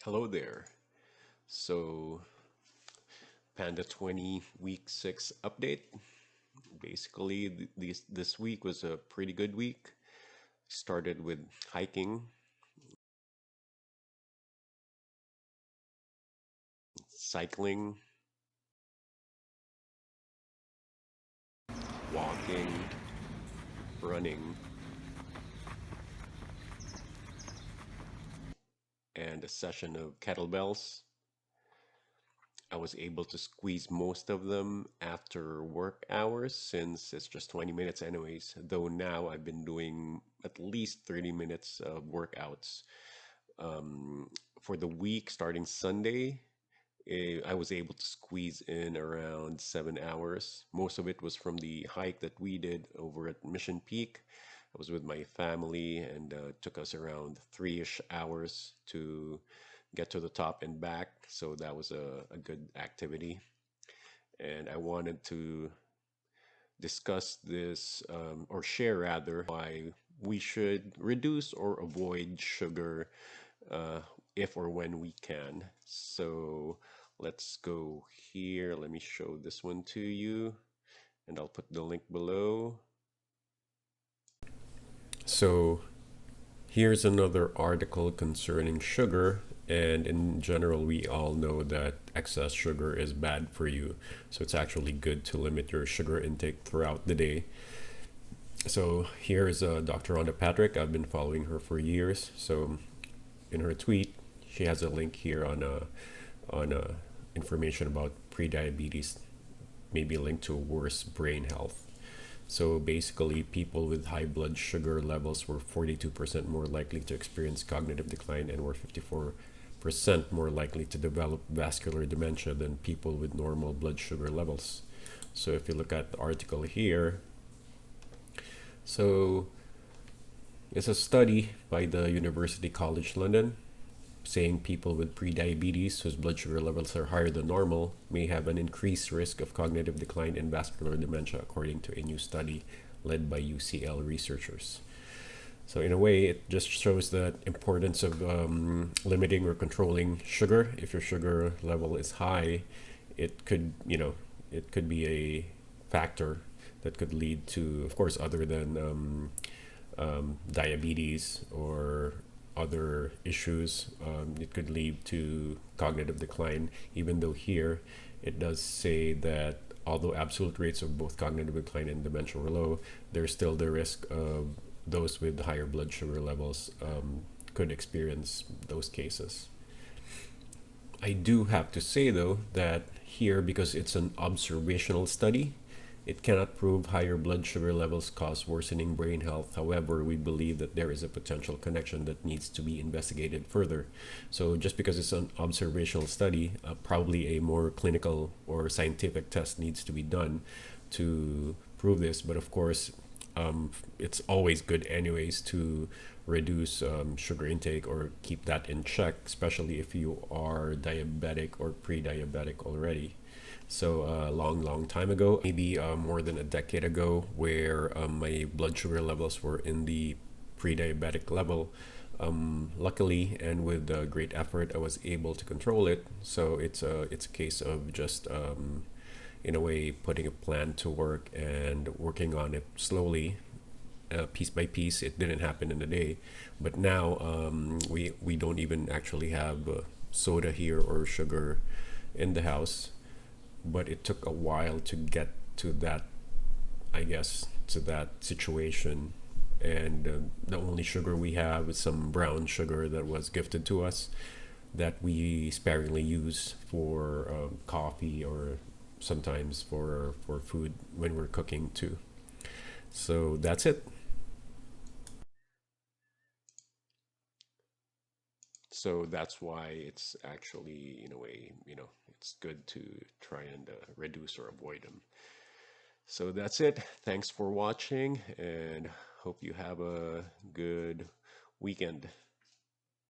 Hello there. So, Panda 20 week 6 update. Basically, this week was a pretty good week. Started with hiking, cycling, walking, running, and a session of kettlebells. I was able to squeeze most of them after work hours since it's just 20 minutes anyways, though now I've been doing at least 30 minutes of workouts. Um, for the week starting Sunday, I was able to squeeze in around 7 hours. Most of it was from the hike that we did over at Mission Peak. I was with my family and took us around 3-ish hours to get to the top and back. So that was a good activity. And I wanted to discuss this or share rather why we should reduce or avoid sugar uh, if or when we can. So let's go here. Let me show this one to you, and I'll put the link below. So here's another article concerning sugar. And in general, we all know that excess sugar is bad for you. So it's actually good to limit your sugar intake throughout the day. So here's Dr. Rhonda Patrick. I've been following her for years. So in her tweet, she has a link here on information about prediabetes, maybe linked to worse brain health. So basically, people with high blood sugar levels were 42% more likely to experience cognitive decline and were 54% more likely to develop vascular dementia than people with normal blood sugar levels. So if you look at the article here, so it's a study by the University College London saying people with prediabetes whose blood sugar levels are higher than normal may have an increased risk of cognitive decline and vascular dementia, according to a new study led by UCL researchers. So in a way, it just shows the importance of limiting or controlling sugar. If your sugar level is high, it could, it could be a factor that could lead to, of course, other than diabetes or other issues. It could lead to cognitive decline, even though here it does say that although absolute rates of both cognitive decline and dementia were low, there's still the risk of those with higher blood sugar levels could experience those cases. I do have to say though that here, because it's an observational study, it cannot prove higher blood sugar levels cause worsening brain health. However, we believe that there is a potential connection that needs to be investigated further. So just because it's an observational study, probably a more clinical or scientific test needs to be done to prove this. But of course, it's always good anyways to reduce sugar intake or keep that in check, especially if you are diabetic or pre-diabetic already. So a long time ago, maybe more than a decade ago, where my blood sugar levels were in the pre-diabetic level. Luckily, and with great effort, I was able to control it. So it's a case of just in a way putting a plan to work and working on it slowly, piece by piece. It didn't happen in a day, but now we don't even actually have soda here or sugar in the house. But it took a while to get to that, I guess, to that situation. And the only sugar we have is some brown sugar that was gifted to us that we sparingly use for coffee or sometimes for food when we're cooking too. So that's it. So that's why it's actually, in a way, it's good to try and reduce or avoid them. So that's it. Thanks for watching and hope you have a good weekend.